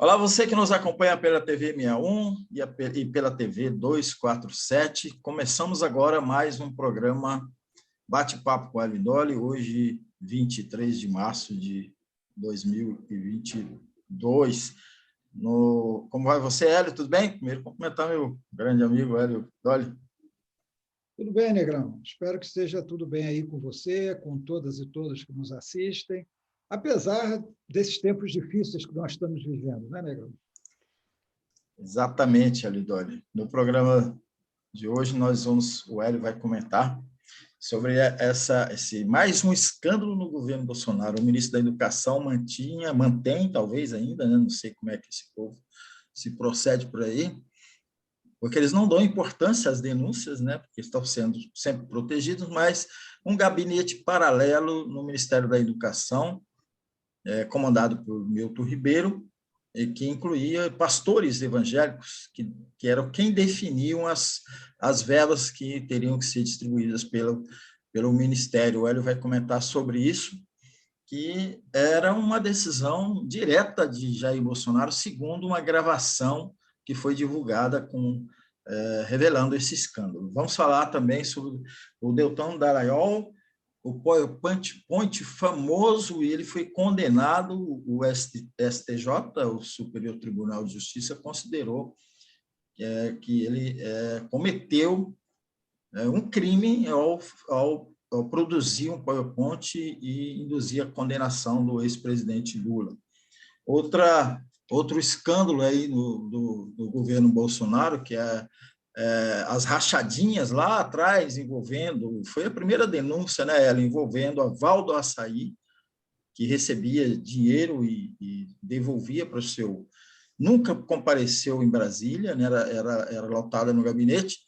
Olá, você que nos acompanha pela TV 61 e pela TV 247. Começamos agora mais um programa Bate-Papo com a Lidoli, hoje, 23 de março de 2022. Como vai você, Hélio? Tudo bem? Primeiro, cumprimentar meu grande amigo Hélio Dolly. Tudo bem, Negrão? Espero que esteja tudo bem aí com você, com todas e todos que nos assistem, apesar desses tempos difíceis que nós estamos vivendo, né, Negrão? Exatamente, Hélio Dolly. No programa de hoje, o Hélio vai comentar sobre esse mais um escândalo no governo Bolsonaro. O ministro da Educação mantém, talvez ainda, né? Não sei como é que esse povo se procede por aí, porque eles não dão importância às denúncias, né? Porque estão sendo sempre protegidos, mas um gabinete paralelo no Ministério da Educação, comandado por Milton Ribeiro, e que incluía pastores evangélicos, que eram quem definiam as verbas que teriam que ser distribuídas pelo Ministério. O Hélio vai comentar sobre isso, que era uma decisão direta de Jair Bolsonaro, segundo uma gravação que foi divulgada revelando esse escândalo. Vamos falar também sobre o Deltan Dallagnol, o PowerPoint famoso, e ele foi condenado. O STJ, o Superior Tribunal de Justiça, considerou que ele cometeu um crime ao produzir um PowerPoint e induzir a condenação do ex-presidente Lula. Outro escândalo aí do governo Bolsonaro, que é as rachadinhas lá atrás foi a primeira denúncia, né, ela envolvendo a Valdo Açaí, que recebia dinheiro e devolvia para o seu... Nunca compareceu em Brasília, né, era lotada no gabinete.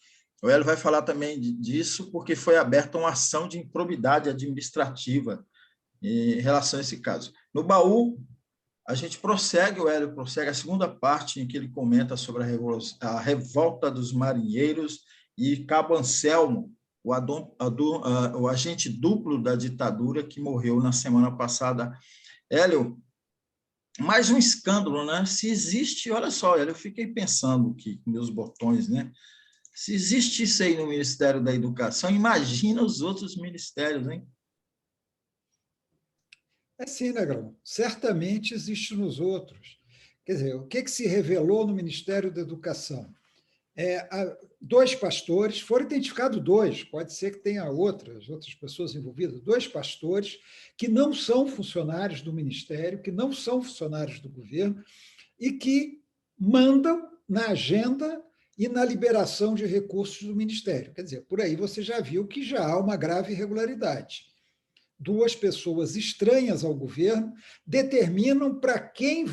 O Hélio vai falar também disso, porque foi aberta uma ação de improbidade administrativa em relação a esse caso. No baú, o Hélio prossegue a segunda parte, em que ele comenta sobre a revolta dos marinheiros e Cabo Anselmo, o agente duplo da ditadura que morreu na semana passada. Hélio, mais um escândalo, né? Se existe, olha só, Hélio, eu fiquei pensando aqui com meus botões, né? Se existe isso aí no Ministério da Educação, imagina os outros ministérios, hein? É sim, Negrão. Certamente existe nos outros. Quer dizer, o que se revelou no Ministério da Educação? Dois pastores, foram identificados dois, pode ser que tenha outras pessoas envolvidas, dois pastores que não são funcionários do Ministério, que não são funcionários do governo e que mandam na agenda e na liberação de recursos do Ministério. Quer dizer, por aí você já viu que já há uma grave irregularidade. Duas pessoas estranhas ao governo determinam para quem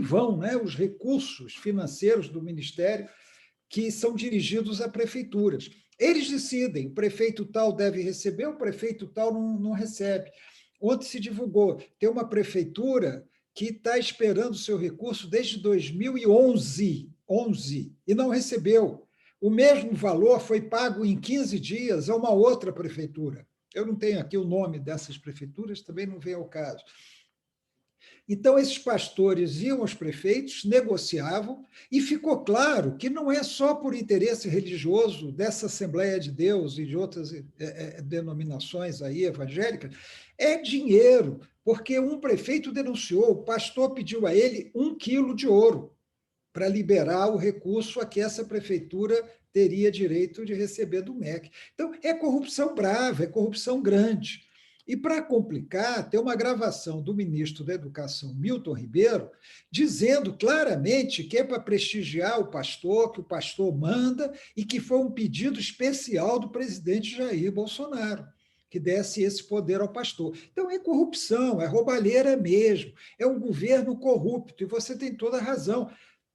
vão, né, os recursos financeiros do Ministério que são dirigidos a prefeituras. Eles decidem, o prefeito tal deve receber, o prefeito tal não recebe. Ontem se divulgou, tem uma prefeitura que está esperando o seu recurso desde 2011 e não recebeu. O mesmo valor foi pago em 15 dias a uma outra prefeitura. Eu não tenho aqui o nome dessas prefeituras, também não vem ao caso. Então, esses pastores iam aos prefeitos, negociavam, e ficou claro que não é só por interesse religioso dessa Assembleia de Deus e de outras denominações aí evangélicas, é dinheiro, porque um prefeito denunciou, o pastor pediu a ele 1 quilo de ouro para liberar o recurso a que essa prefeitura teria direito de receber do MEC. Então, é corrupção brava, é corrupção grande. E, para complicar, tem uma gravação do ministro da Educação, Milton Ribeiro, dizendo claramente que é para prestigiar o pastor, que o pastor manda, e que foi um pedido especial do presidente Jair Bolsonaro, que desse esse poder ao pastor. Então, é corrupção, é roubalheira mesmo, é um governo corrupto, e você tem toda a razão.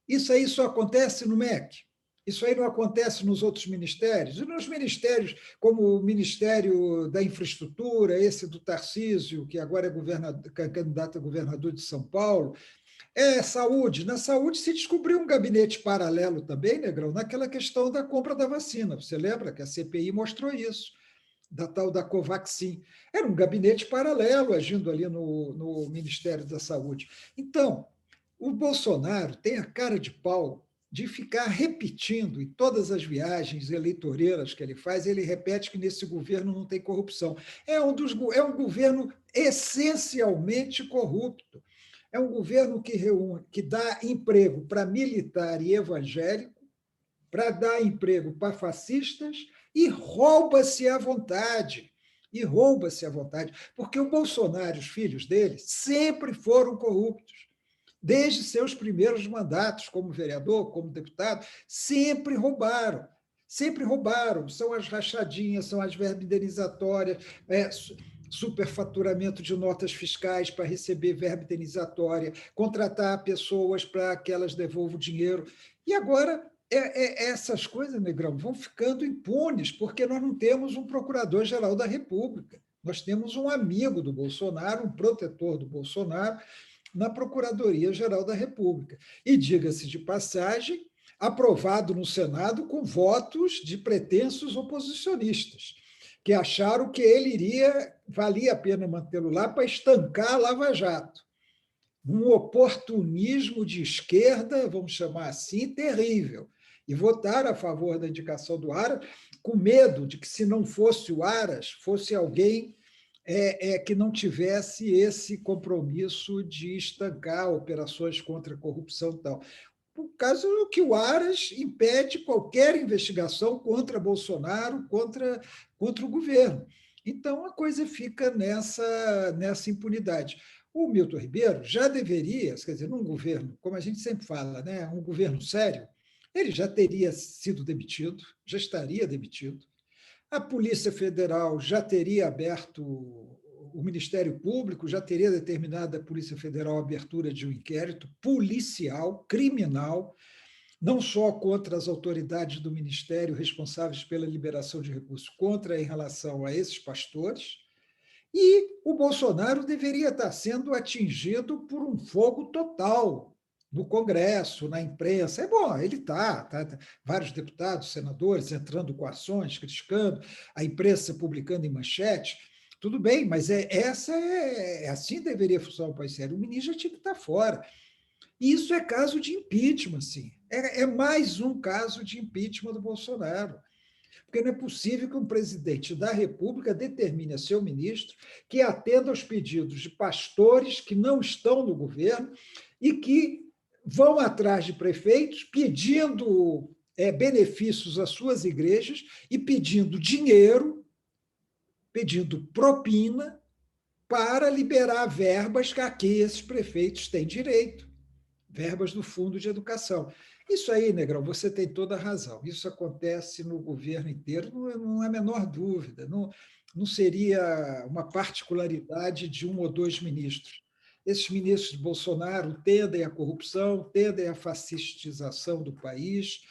Isso aí só acontece no MEC. Isso aí não acontece nos outros ministérios. E nos ministérios, como o Ministério da Infraestrutura, esse do Tarcísio, que agora é candidato a governador de São Paulo, saúde. Na saúde se descobriu um gabinete paralelo também, Negrão, naquela questão da compra da vacina. Você lembra que a CPI mostrou isso, da tal da Covaxin. Era um gabinete paralelo agindo ali no Ministério da Saúde. Então, o Bolsonaro tem a cara de pau de ficar repetindo em todas as viagens eleitoreiras que ele faz, ele repete que nesse governo não tem corrupção. É um governo essencialmente corrupto. É um governo que reúne, que dá emprego para militar e evangélico, para dar emprego para fascistas e rouba-se à vontade. E rouba-se à vontade, porque o Bolsonaro e os filhos dele sempre foram corruptos. Desde seus primeiros mandatos como vereador, como deputado, sempre roubaram. Sempre roubaram. São as rachadinhas, são as verbas indenizatórias, superfaturamento de notas fiscais para receber verba indenizatória, contratar pessoas para que elas devolvam o dinheiro. E agora essas coisas, Negrão, vão ficando impunes, porque nós não temos um procurador-geral da República. Nós temos um amigo do Bolsonaro, um protetor do Bolsonaro, na Procuradoria-Geral da República. E, diga-se de passagem, aprovado no Senado com votos de pretensos oposicionistas, que acharam que valia a pena mantê-lo lá para estancar a Lava Jato. Um oportunismo de esquerda, vamos chamar assim, terrível. E votaram a favor da indicação do Aras, com medo de que, se não fosse o Aras, fosse alguém que não tivesse esse compromisso de estancar operações contra a corrupção e tal. Por causa que o Aras impede qualquer investigação contra Bolsonaro, contra o governo. Então, a coisa fica nessa impunidade. O Milton Ribeiro já deveria, quer dizer, num governo, como a gente sempre fala, né, um governo sério, ele já teria sido demitido, já estaria demitido. A Polícia Federal já teria aberto, o Ministério Público já teria determinado à Polícia Federal a abertura de um inquérito policial, criminal, não só contra as autoridades do Ministério responsáveis pela liberação de recursos, contra em relação a esses pastores, e o Bolsonaro deveria estar sendo atingido por um fogo total no Congresso, na imprensa. É bom, ele está, vários deputados, senadores entrando com ações, criticando, a imprensa publicando em manchete, tudo bem, mas assim deveria funcionar o país sério. O ministro já tinha que estar fora. E isso é caso de impeachment, sim. É mais um caso de impeachment do Bolsonaro. Porque não é possível que um presidente da República determine a seu ministro que atenda aos pedidos de pastores que não estão no governo e que vão atrás de prefeitos pedindo benefícios às suas igrejas e pedindo dinheiro, pedindo propina para liberar verbas que aqui esses prefeitos têm direito, verbas do Fundo de Educação. Isso aí, Negrão, você tem toda a razão. Isso acontece no governo inteiro, não há a menor dúvida. Não seria uma particularidade de um ou dois ministros. Esses ministros de Bolsonaro tendem à corrupção, tendem à fascistização do país.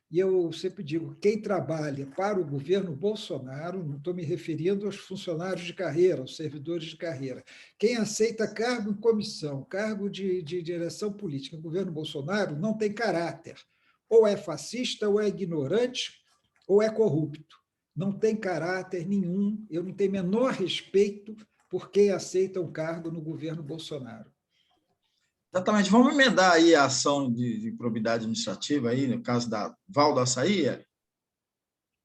E eu sempre digo, quem trabalha para o governo Bolsonaro, não estou me referindo aos funcionários de carreira, aos servidores de carreira, quem aceita cargo em comissão, cargo de direção política no governo Bolsonaro, não tem caráter. Ou é fascista, ou é ignorante, ou é corrupto. Não tem caráter nenhum, eu não tenho menor respeito por quem aceita um cargo no governo Bolsonaro. Exatamente. Vamos emendar aí a ação de probidade administrativa, aí, no caso da Val do Açaí?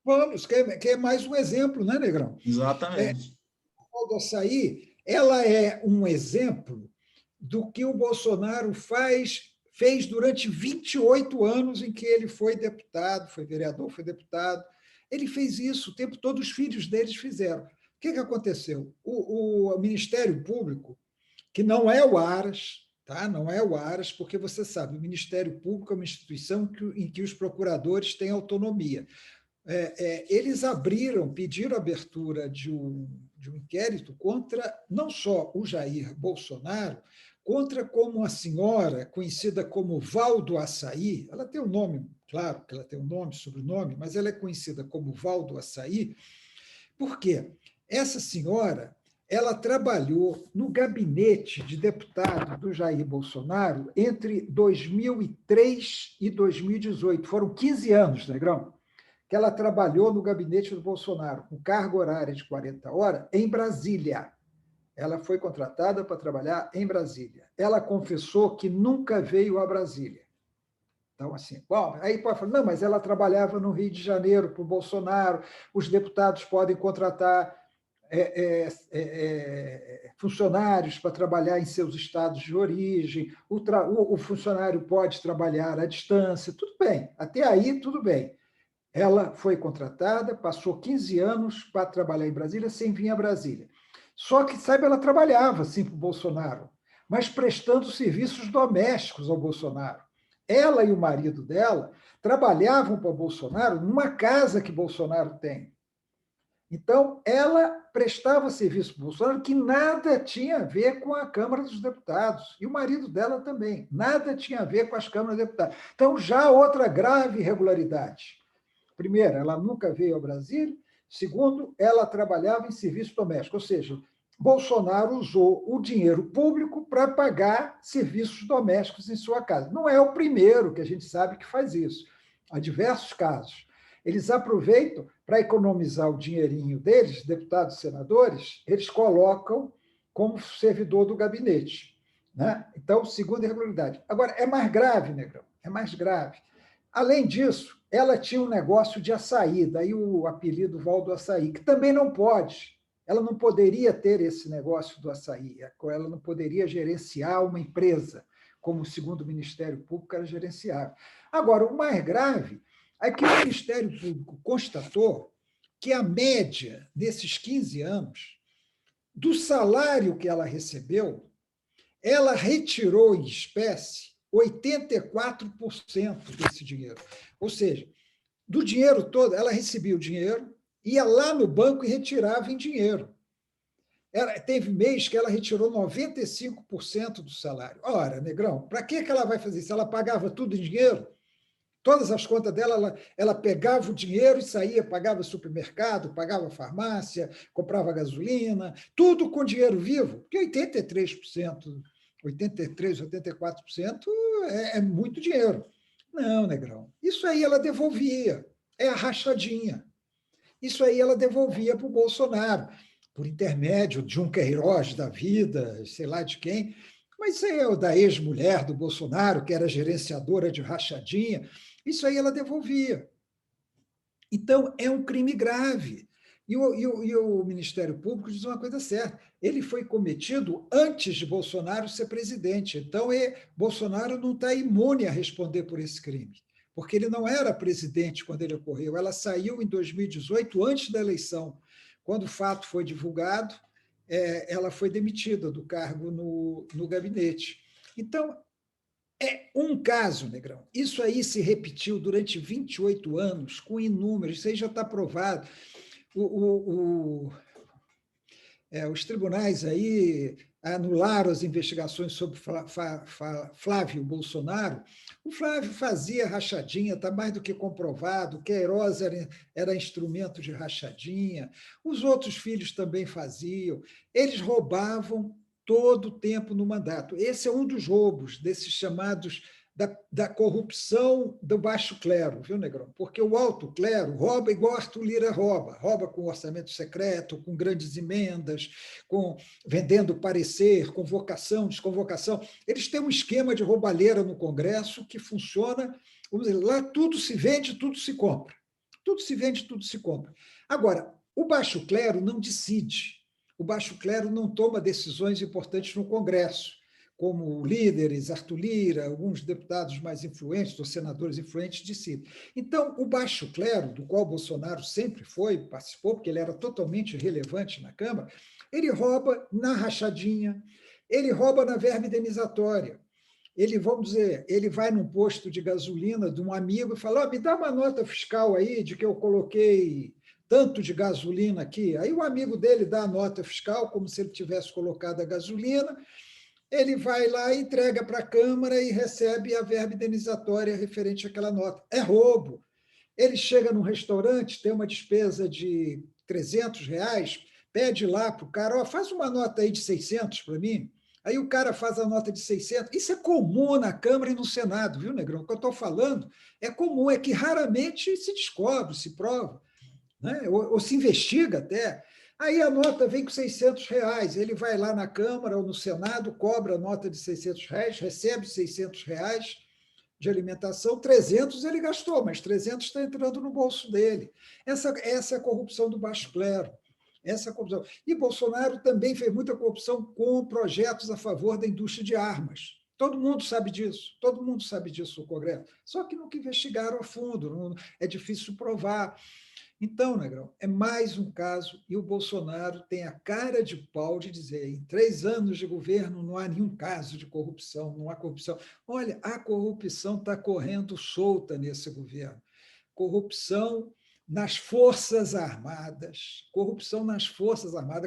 Vamos, que é mais um exemplo, né, Negrão? Exatamente. A Val do Açaí, ela é um exemplo do que o Bolsonaro fez durante 28 anos em que ele foi deputado, foi vereador, foi deputado. Ele fez isso o tempo todo, os filhos deles fizeram. O que aconteceu? O Ministério Público, que não é o Aras, tá? Não é o Aras, porque você sabe, o Ministério Público é uma instituição em que os procuradores têm autonomia. Eles pediram a abertura de um inquérito contra não só o Jair Bolsonaro, contra como a senhora, conhecida como Val do Açaí, ela tem um nome, claro que ela tem um nome, sobrenome, mas ela é conhecida como Val do Açaí. Por quê? Essa senhora, ela trabalhou no gabinete de deputado do Jair Bolsonaro entre 2003 e 2018. Foram 15 anos, Negrão, que ela trabalhou no gabinete do Bolsonaro, com carga horária de 40 horas, em Brasília. ela foi contratada para trabalhar em Brasília. Ela confessou que nunca veio a Brasília. Então, assim, bom, aí pode falar, não, mas ela trabalhava no Rio de Janeiro para o Bolsonaro, os deputados podem contratar funcionários para trabalhar em seus estados de origem, o funcionário pode trabalhar à distância, tudo bem, até aí tudo bem. Ela foi contratada, passou 15 anos para trabalhar em Brasília sem vir a Brasília. Só que, sabe, ela trabalhava, sim, para o Bolsonaro, mas prestando serviços domésticos ao Bolsonaro. Ela e o marido dela trabalhavam para o Bolsonaro numa casa que Bolsonaro tem. Então, ela prestava serviço para o Bolsonaro que nada tinha a ver com a Câmara dos Deputados, e o marido dela também, nada tinha a ver com as câmaras de deputados. Então, já outra grave irregularidade. Primeiro, ela nunca veio ao Brasil. Segundo, ela trabalhava em serviço doméstico, ou seja, Bolsonaro usou o dinheiro público para pagar serviços domésticos em sua casa. Não é o primeiro que a gente sabe que faz isso. Há diversos casos. Eles aproveitam para economizar o dinheirinho deles, deputados e senadores, eles colocam como servidor do gabinete. Né? Então, segunda irregularidade. Agora, é mais grave, Negrão, é mais grave. Além disso, ela tinha um negócio de açaí, daí o apelido Val do Açaí, que também não pode. Ela não poderia ter esse negócio do açaí, ela não poderia gerenciar uma empresa, como segundo o Ministério Público ela gerenciava. Agora, o mais grave é que o Ministério Público constatou que a média desses 15 anos, do salário que ela recebeu, ela retirou em espécie 84% desse dinheiro. Ou seja, do dinheiro todo, ela recebia o dinheiro, ia lá no banco e retirava em dinheiro. Teve mês que ela retirou 95% do salário. Ora, Negrão, para que ela vai fazer isso? Ela pagava tudo em dinheiro? Todas as contas dela, ela pegava o dinheiro e saía, pagava supermercado, pagava farmácia, comprava gasolina, tudo com dinheiro vivo, porque 83%, 83%, 84% é muito dinheiro. Não, Negrão, isso aí ela devolvia, é a rachadinha. Isso aí ela devolvia para o Bolsonaro, por intermédio de um Queiroz da vida, sei lá de quem, mas isso aí é o da ex-mulher do Bolsonaro, que era gerenciadora de rachadinha, isso aí ela devolvia. Então, é um crime grave. E o Ministério Público diz uma coisa certa, ele foi cometido antes de Bolsonaro ser presidente, então Bolsonaro não está imune a responder por esse crime, porque ele não era presidente quando ele ocorreu, ela saiu em 2018, antes da eleição. Quando o fato foi divulgado, ela foi demitida do cargo no gabinete. Então, é um caso, Negrão. Isso aí se repetiu durante 28 anos, com inúmeros, isso aí já está provado. Os tribunais aí anularam as investigações sobre Flávio Bolsonaro. O Flávio fazia rachadinha, está mais do que comprovado. Queiroz era instrumento de rachadinha. Os outros filhos também faziam. Eles roubavam todo o tempo no mandato. Esse é um dos roubos, desses chamados da corrupção do baixo clero, viu, Negrão? Porque o alto clero rouba igual Arthur Lira rouba com orçamento secreto, com grandes emendas, vendendo parecer, convocação, desconvocação. Eles têm um esquema de roubalheira no Congresso que funciona, vamos dizer, lá tudo se vende, tudo se compra. Tudo se vende, tudo se compra. Agora, o baixo clero não decide. O baixo clero não toma decisões importantes no Congresso, como líderes, Arthur Lira, alguns deputados mais influentes, ou senadores influentes, decidem. Então, o baixo clero, do qual Bolsonaro sempre participou, porque ele era totalmente relevante na Câmara, ele rouba na rachadinha, ele rouba na verba indenizatória. Ele, vamos dizer, ele vai num posto de gasolina de um amigo e fala, me dá uma nota fiscal aí de que eu coloquei tanto de gasolina aqui. Aí o amigo dele dá a nota fiscal, como se ele tivesse colocado a gasolina, ele vai lá, entrega para a Câmara e recebe a verba indenizatória referente àquela nota. É roubo. Ele chega num restaurante, tem uma despesa de R$ 300, pede lá para o cara, faz uma nota aí de 600 para mim. Aí o cara faz a nota de 600. Isso é comum na Câmara e no Senado, viu, Negrão? O que eu estou falando é comum, é que raramente se descobre, se prova, né? ou se investiga até. Aí a nota vem com R$ 600, ele vai lá na Câmara ou no Senado, cobra a nota de R$ 600, recebe R$ 600 de alimentação, 300 ele gastou, mas 300 está entrando no bolso dele. Essa é a corrupção do baixo clero. Essa é a corrupção. E Bolsonaro também fez muita corrupção com projetos a favor da indústria de armas. Todo mundo sabe disso no Congresso. Só que nunca investigaram a fundo, é difícil provar. Então, Negrão, é mais um caso, e o Bolsonaro tem a cara de pau de dizer, em 3 anos de governo não há nenhum caso de corrupção, não há corrupção. Olha, a corrupção está correndo solta nesse governo. Corrupção nas Forças Armadas,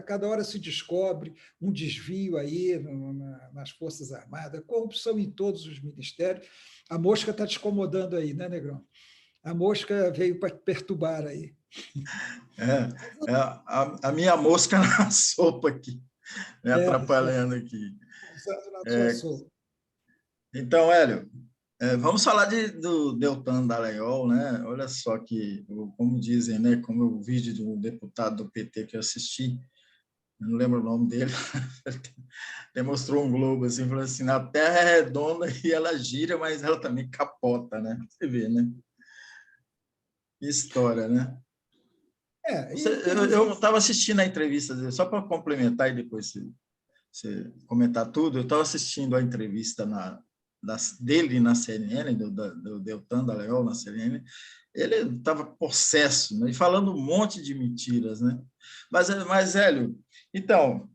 cada hora se descobre um desvio aí nas Forças Armadas, corrupção em todos os ministérios. A mosca está te incomodando aí, né, Negrão? A mosca veio para perturbar aí. A minha mosca na sopa aqui, me atrapalhando aqui. Então, Hélio, vamos falar do Deltan Dallagnol, né? Olha só que, como dizem, né? Como o vídeo do deputado do PT que eu assisti, eu não lembro o nome dele, demonstrou um globo assim, falou assim, a Terra é redonda e ela gira, mas ela também capota, né? Você vê, né? Que história, né? Eu estava assistindo a entrevista dele, só para complementar e depois você comentar tudo, eu estava assistindo a entrevista dele na CNN, do Deltan Dallagnol na CNN, ele estava possesso, né, e falando um monte de mentiras, né? Mas Hélio, então,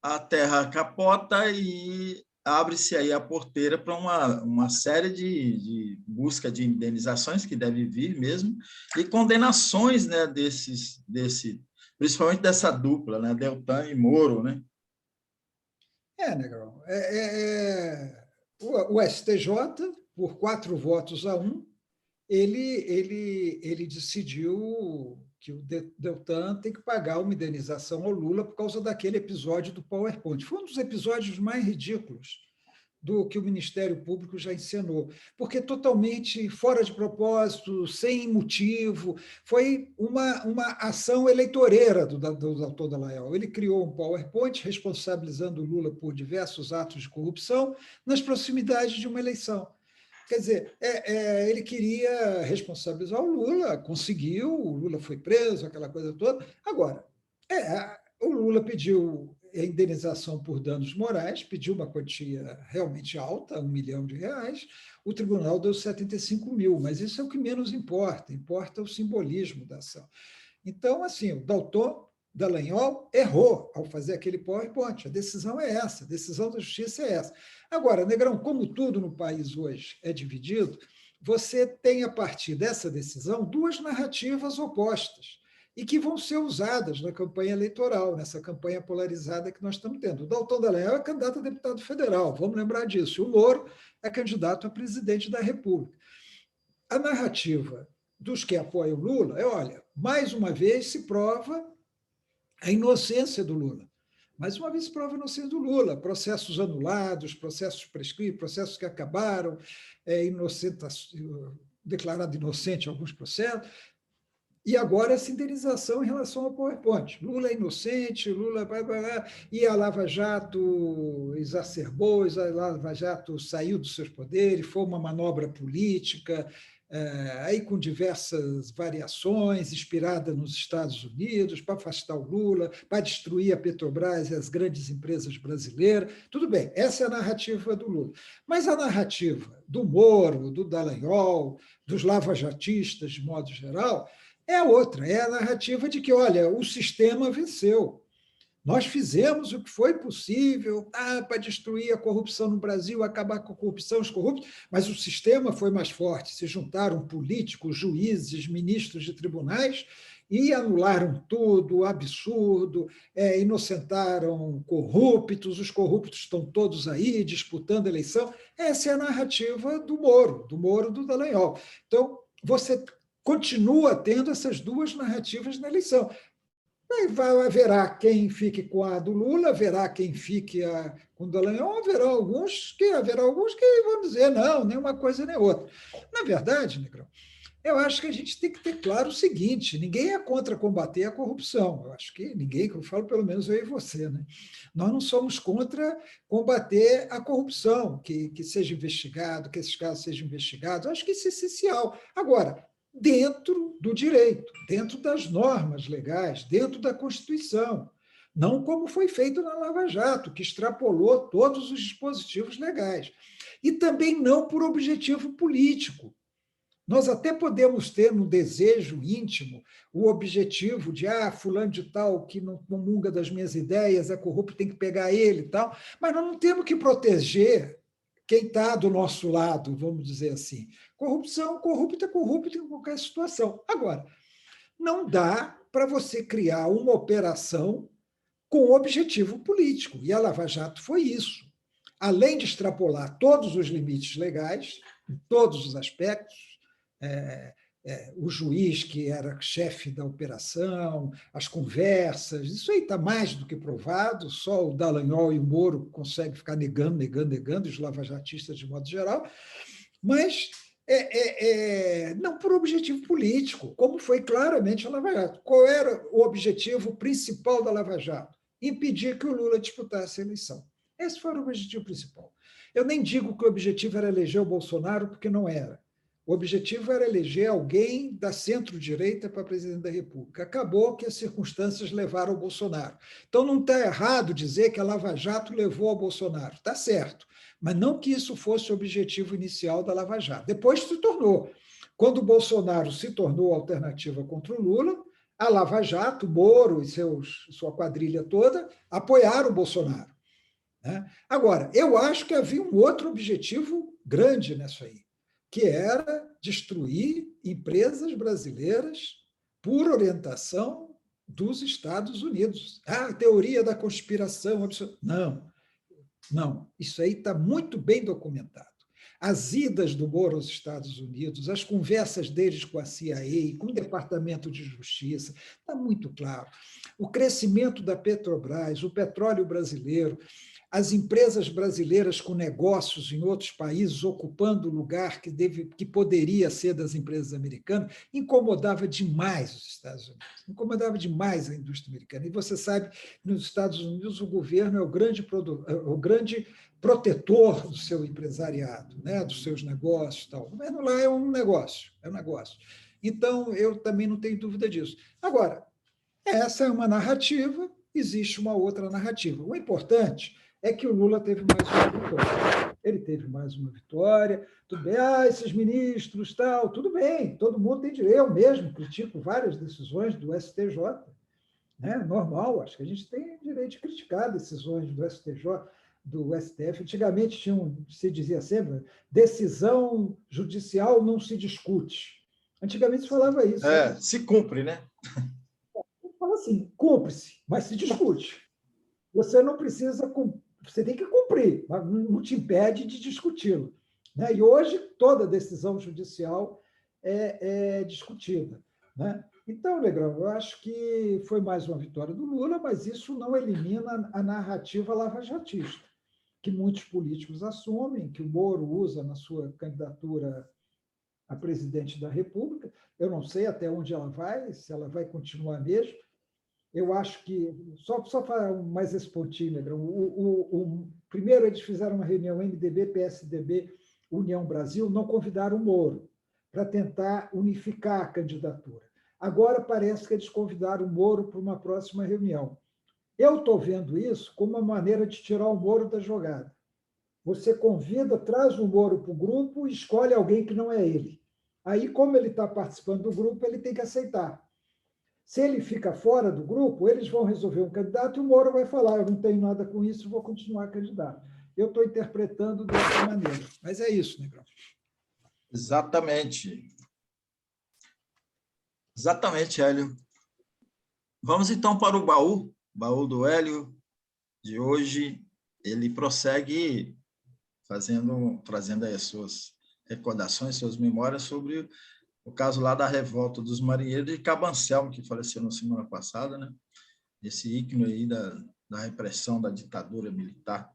a Terra capota e abre-se aí a porteira para uma série de busca de indenizações que deve vir mesmo, e condenações, né, principalmente dessa dupla, né, Deltan e Moro, né? Negrão. O STJ, por 4 votos a 1, ele decidiu que o Deltan tem que pagar uma indenização ao Lula por causa daquele episódio do PowerPoint. Foi um dos episódios mais ridículos do que o Ministério Público já encenou, porque totalmente fora de propósito, sem motivo, foi uma ação eleitoreira do Deltan Dallagnol. Ele criou um PowerPoint responsabilizando o Lula por diversos atos de corrupção nas proximidades de uma eleição. Quer dizer, ele queria responsabilizar o Lula, conseguiu, o Lula foi preso, aquela coisa toda. Agora, o Lula pediu a indenização por danos morais, pediu uma quantia realmente alta, R$ 1 milhão, o tribunal deu 75 mil, mas isso é o que menos importa o simbolismo da ação. Então, assim, o Deltan Dallagnol errou ao fazer aquele PowerPoint. A decisão é essa, a decisão da justiça é essa. Agora, Negrão, como tudo no país hoje é dividido, você tem, a partir dessa decisão, 2 narrativas opostas e que vão ser usadas na campanha eleitoral, nessa campanha polarizada que nós estamos tendo. O Deltan Dallagnol é candidato a deputado federal, vamos lembrar disso. O Moro é candidato a presidente da República. A narrativa dos que apoiam o Lula olha, mais uma vez se prova a inocência do Lula. Mais uma vez se prova a inocência do Lula. Processos anulados, processos prescritos, processos que acabaram, declarado inocente em alguns processos. E agora essa indenização em relação ao PowerPoint. Lula é inocente, Lula... E a Lava Jato exacerbou, a Lava Jato saiu dos seus poderes, foi uma manobra política, aí com diversas variações, inspirada nos Estados Unidos, para afastar o Lula, para destruir a Petrobras e as grandes empresas brasileiras. Tudo bem, essa é a narrativa do Lula. Mas a narrativa do Moro, do Dallagnol, dos lavajatistas, de modo geral, é outra, é a narrativa de que, olha, o sistema venceu. Nós fizemos o que foi possível para destruir a corrupção no Brasil, acabar com a corrupção, os corruptos, mas o sistema foi mais forte. Se juntaram políticos, juízes, ministros de tribunais e anularam tudo, absurdo, inocentaram corruptos, os corruptos estão todos aí disputando a eleição. Essa é a narrativa do Moro, do Dallagnol. Então, você continua tendo essas 2 narrativas na eleição. Haverá quem fique com a do Lula, haverá quem fique com o Dallagnol, haverá alguns que vão dizer não, nem uma coisa nem outra. Na verdade, Negrão, Eu acho que a gente tem que ter claro o seguinte: ninguém é contra combater a corrupção. Eu acho que ninguém, que eu falo pelo menos eu e você, né? Nós não somos contra combater a corrupção, que seja investigado, que esses casos sejam investigados. Eu acho que isso é essencial. Agora, dentro do direito, dentro das normas legais, dentro da Constituição. Não como foi feito na Lava Jato, que extrapolou todos os dispositivos legais. E também não por objetivo político. Nós até podemos ter no desejo íntimo o objetivo de, fulano de tal que não comunga das minhas ideias, é corrupto, tem que pegar ele e tal, mas nós não temos que proteger quem está do nosso lado, vamos dizer assim. Corrupção, corrupto é corrupto em qualquer situação. Agora, não dá para você criar uma operação com objetivo político, e a Lava Jato foi isso. Além de extrapolar todos os limites legais, em todos os aspectos, o juiz que era chefe da operação, as conversas, isso aí está mais do que provado, só o Dallagnol e o Moro conseguem ficar negando, os lavajatistas de modo geral, mas não por objetivo político, como foi claramente a Lava Jato. Qual era o objetivo principal da Lava Jato? Impedir que o Lula disputasse a eleição. Esse foi o objetivo principal. Eu nem digo que o objetivo era eleger o Bolsonaro, porque não era. O objetivo era eleger alguém da centro-direita para presidente da República. Acabou que as circunstâncias levaram ao Bolsonaro. Então, não está errado dizer que a Lava Jato levou ao Bolsonaro. Está certo. Mas não que isso fosse o objetivo inicial da Lava Jato. Depois se tornou. Quando o Bolsonaro se tornou alternativa contra o Lula, a Lava Jato, Moro e sua quadrilha toda apoiaram o Bolsonaro. Agora, eu acho que havia um outro objetivo grande nisso aí, que era destruir empresas brasileiras por orientação dos Estados Unidos. A teoria da conspiração. Não. Isso aí está muito bem documentado. As idas do Moro aos Estados Unidos, as conversas deles com a CIA, com o Departamento de Justiça, está muito claro. O crescimento da Petrobras, o petróleo brasileiro, as empresas brasileiras com negócios em outros países ocupando o lugar que poderia ser das empresas americanas, incomodava demais os Estados Unidos, incomodava demais a indústria americana. E você sabe, nos Estados Unidos, o governo é o grande protetor do seu empresariado, né, dos seus negócios. Tal. O governo lá é um negócio. Então, eu também não tenho dúvida disso. Agora, essa é uma narrativa, existe uma outra narrativa. O importante é que o Lula teve mais uma vitória. Ele teve mais uma vitória, tudo bem, esses ministros, tal, tudo bem, todo mundo tem direito, eu mesmo critico várias decisões do STJ, né? Normal, acho que a gente tem direito de criticar decisões do STJ, do STF. Antigamente se dizia sempre, decisão judicial não se discute. Antigamente se falava isso. Se cumpre, né? Fala assim, cumpre-se, mas se discute. Você não precisa cumprir. Você tem que cumprir, mas não te impede de discuti-lo. Né? E hoje, toda decisão judicial é discutida. Né? Então, Negrão, eu acho que foi mais uma vitória do Lula, mas isso não elimina a narrativa lavajatista, que muitos políticos assumem, que o Moro usa na sua candidatura a presidente da República. Eu não sei até onde ela vai, se ela vai continuar mesmo. Eu acho que, só para mais esse pontinho, Negrão, primeiro eles fizeram uma reunião MDB, PSDB, União Brasil, não convidaram o Moro para tentar unificar a candidatura. Agora parece que eles convidaram o Moro para uma próxima reunião. Eu estou vendo isso como uma maneira de tirar o Moro da jogada. Você convida, traz o Moro para o grupo e escolhe alguém que não é ele. Aí, como ele está participando do grupo, ele tem que aceitar. Se ele fica fora do grupo, eles vão resolver um candidato e o Moro vai falar, eu não tenho nada com isso, vou continuar candidato. Eu estou interpretando dessa maneira. Mas é isso, Negrão. Exatamente. Exatamente, Hélio. Vamos, então, para o baú do Hélio de hoje. Ele prossegue trazendo aí as suas recordações, suas memórias sobre o caso lá da revolta dos marinheiros de Cabo Anselmo, que faleceu na semana passada, né? Esse ícone aí da repressão da ditadura militar.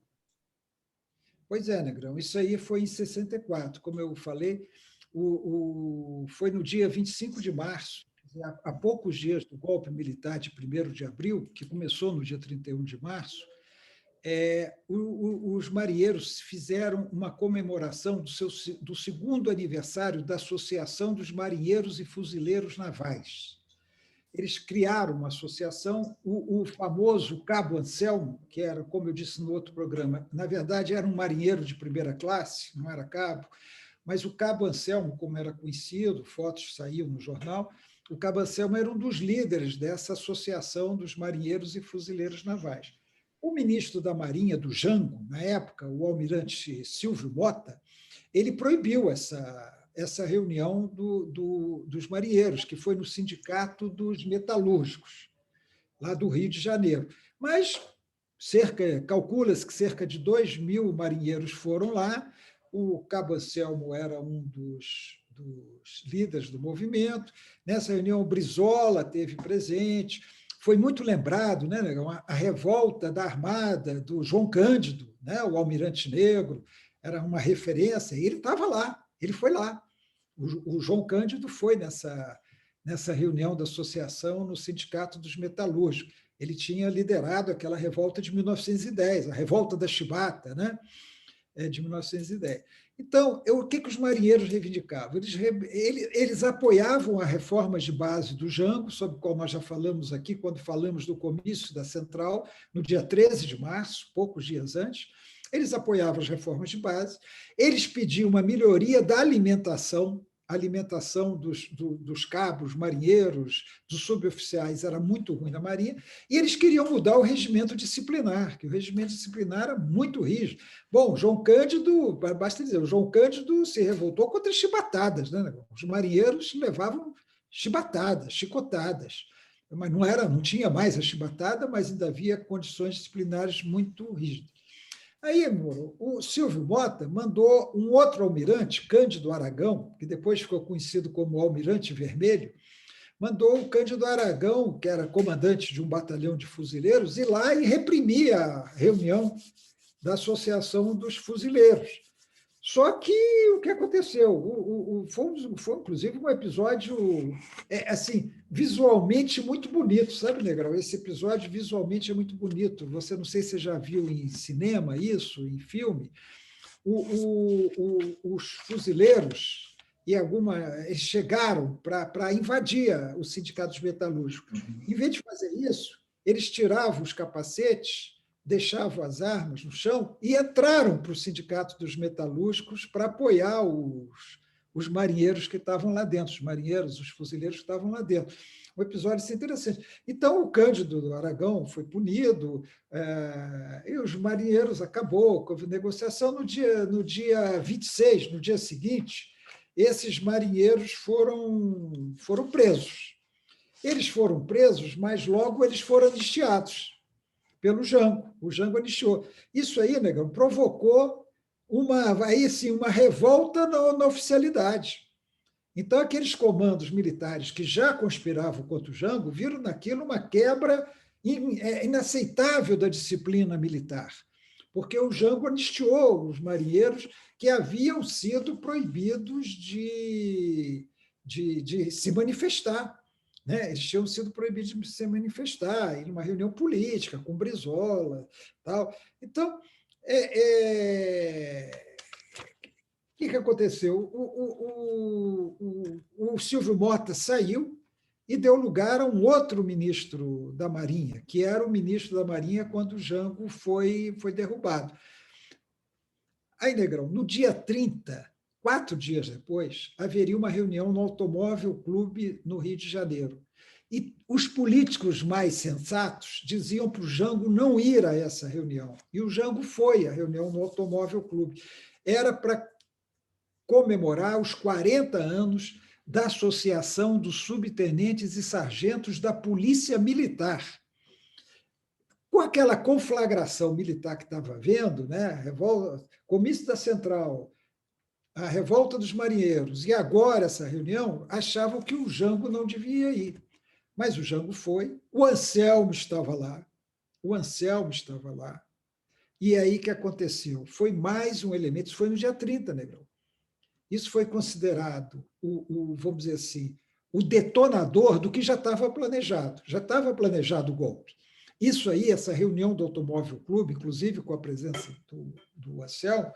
Pois é, Negrão, isso aí foi em 64, como eu falei, foi no dia 25 de março, há poucos dias do golpe militar de 1º de abril, que começou no dia 31 de março, os marinheiros fizeram uma comemoração do 2º aniversário da Associação dos Marinheiros e Fuzileiros Navais. Eles criaram uma associação, o famoso Cabo Anselmo, que era, como eu disse no outro programa, na verdade era um marinheiro de primeira classe, não era cabo, mas o Cabo Anselmo, como era conhecido, fotos saíam no jornal, o Cabo Anselmo era um dos líderes dessa associação dos marinheiros e fuzileiros navais. O ministro da Marinha, do Jango, na época, o almirante Silvio Mota, ele proibiu essa reunião dos marinheiros, que foi no Sindicato dos Metalúrgicos, lá do Rio de Janeiro. Mas calcula-se que cerca de 2.000 marinheiros foram lá, o Cabo Anselmo era um dos líderes do movimento. Nessa reunião, o Brizola teve presente. Foi muito lembrado, né, a revolta da Armada, do João Cândido, né, o almirante negro, era uma referência, e ele estava lá, ele foi lá. O João Cândido foi nessa reunião da associação no Sindicato dos Metalúrgicos. Ele tinha liderado aquela revolta de 1910, a revolta da Chibata, né, de 1910. Então, o que os marinheiros reivindicavam? Eles apoiavam as reformas de base do Jango, sobre o qual nós já falamos aqui, quando falamos do comício da Central, no dia 13 de março, poucos dias antes. Eles apoiavam as reformas de base, eles pediam uma melhoria da alimentação, a alimentação dos cabos, marinheiros, dos suboficiais era muito ruim na Marinha, e eles queriam mudar o regimento disciplinar, que o regimento disciplinar era muito rígido. Bom, João Cândido, basta dizer, o João Cândido se revoltou contra as chibatadas, né? Os marinheiros levavam chibatadas, chicotadas, mas não tinha mais a chibatada, mas ainda havia condições disciplinares muito rígidas. Aí, Moro, o Silvio Mota mandou um outro almirante, Cândido Aragão, que depois ficou conhecido como Almirante Vermelho, mandou o Cândido Aragão, que era comandante de um batalhão de fuzileiros, ir lá e reprimir a reunião da Associação dos Fuzileiros. Só que o que aconteceu? Foi, inclusive, um episódio assim, visualmente muito bonito, sabe, Negrão? Esse episódio visualmente é muito bonito. Você não sei se você já viu em cinema isso, em filme. Os fuzileiros eles chegaram para invadir o Sindicato dos Metalúrgicos. Em vez de fazer isso, eles tiravam os capacetes, deixavam as armas no chão e entraram para o Sindicato dos Metalúrgicos para apoiar os marinheiros que estavam lá dentro, os marinheiros, os fuzileiros que estavam lá dentro. Um episódio interessante. Então, o Cândido Aragão foi punido, e os marinheiros acabou, houve negociação. No dia 26, no dia seguinte, esses marinheiros foram presos. Eles foram presos, mas logo eles foram anistiados pelo Jango. O Jango anistiou. Isso aí, Negão, provocou uma revolta na oficialidade. Então, aqueles comandos militares que já conspiravam contra o Jango viram naquilo uma quebra inaceitável da disciplina militar, porque o Jango anistiou os marinheiros que haviam sido proibidos de se manifestar. Né? Eles tinham sido proibidos de se manifestar em uma reunião política com Brizola. Tal. Então, o que aconteceu? O Silvio Mota saiu e deu lugar a um outro ministro da Marinha, que era o ministro da Marinha quando o Jango foi derrubado. Aí, Negrão, no dia 30, 4 dias depois, haveria uma reunião no Automóvel Clube, no Rio de Janeiro. E os políticos mais sensatos diziam para o Jango não ir a essa reunião. E o Jango foi à reunião no Automóvel Clube. Era para comemorar os 40 anos da Associação dos Subtenentes e Sargentos da Polícia Militar. Com aquela conflagração militar que estava havendo, né? Comício da Central, a revolta dos marinheiros, e agora essa reunião, achavam que o Jango não devia ir. Mas o Jango foi, o Anselmo estava lá, E aí o que aconteceu? Foi mais um elemento, isso foi no dia 30, Negrão. Isso foi considerado, vamos dizer assim, o detonador do que já estava planejado. Já estava planejado o golpe. Isso aí, essa reunião do Automóvel Clube, inclusive com a presença do Anselmo,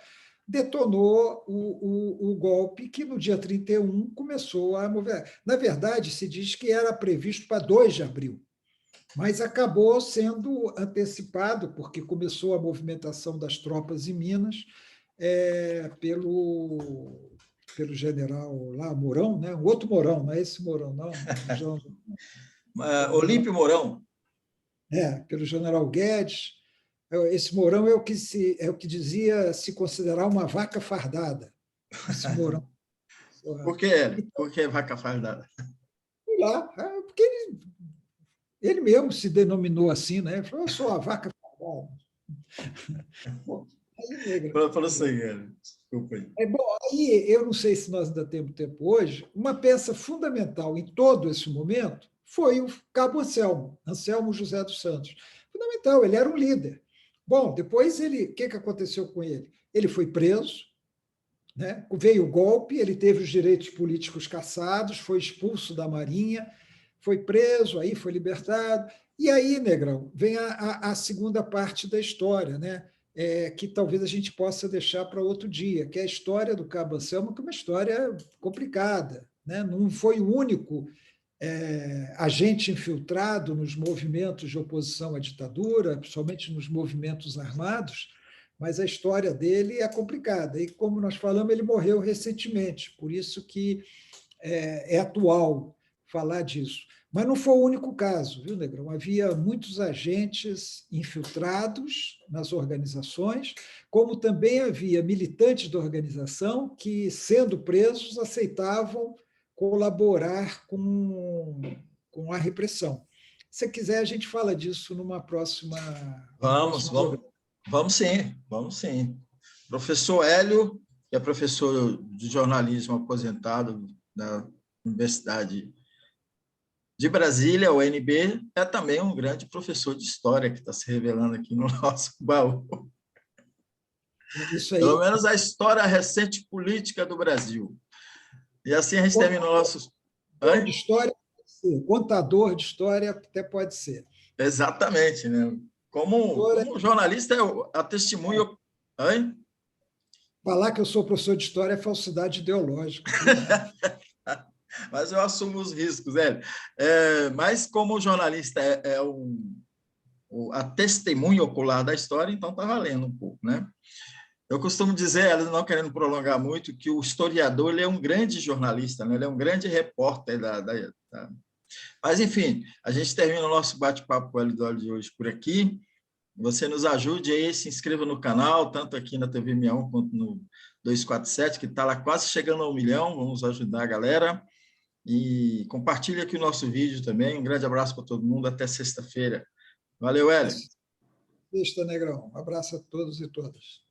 detonou o golpe que, no dia 31, começou a mover. Na verdade, se diz que era previsto para 2 de abril, mas acabou sendo antecipado, porque começou a movimentação das tropas em Minas pelo general lá, Mourão, né? O outro Mourão, não é esse Mourão, não. Olímpio Mourão. Pelo general Guedes. Esse Mourão é o que dizia se considerar uma vaca fardada. Esse Mourão. Por que ele? Por que vaca fardada? Sei lá, porque ele mesmo se denominou assim, né? Ele falou, eu sou a vaca fardada. Bom, aí, Falou assim, desculpa aí. Bom, aí eu não sei se nós ainda temos tempo hoje, uma peça fundamental em todo esse momento foi o cabo Anselmo José dos Santos. Fundamental, ele era um líder. Bom, depois o que aconteceu com ele? Ele foi preso, né? Veio o golpe, ele teve os direitos políticos cassados, foi expulso da Marinha, foi preso, aí foi libertado. E aí, Negrão, vem a segunda parte da história, né? Que talvez a gente possa deixar para outro dia, que é a história do Cabo Anselmo, que é uma história complicada, né? Não foi o único agente infiltrado nos movimentos de oposição à ditadura, principalmente nos movimentos armados, mas a história dele é complicada. E, como nós falamos, ele morreu recentemente, por isso que é atual falar disso. Mas não foi o único caso, viu, Negrão? Havia muitos agentes infiltrados nas organizações, como também havia militantes da organização que, sendo presos, aceitavam colaborar com a repressão. Se você quiser, a gente fala disso num próximo programa. Vamos sim. Professor Hélio, que é professor de jornalismo aposentado da Universidade de Brasília, o UNB, é também um grande professor de história que está se revelando aqui no nosso baú. Isso aí. Pelo menos a história recente política do Brasil. E assim a gente termina o nosso... Contador de história até pode ser. Exatamente, né? Como jornalista, a testemunho... Falar que eu sou professor de história é falsidade ideológica. Mas eu assumo os riscos, Hélio. Mas como jornalista a testemunha ocular da história, então está valendo um pouco, né? Eu costumo dizer, não querendo prolongar muito, que o historiador ele é um grande jornalista, né? Ele é um grande repórter Mas, enfim, a gente termina o nosso bate-papo com o Hélio de hoje por aqui. Você nos ajude aí, se inscreva no canal, tanto aqui na TV 61 quanto no 247, que está lá quase chegando a 1 milhão. Vamos ajudar a galera. E compartilhe aqui o nosso vídeo também. Um grande abraço para todo mundo. Até sexta-feira. Valeu, Hélio. Sexta, Negrão. Um abraço a todos e todas.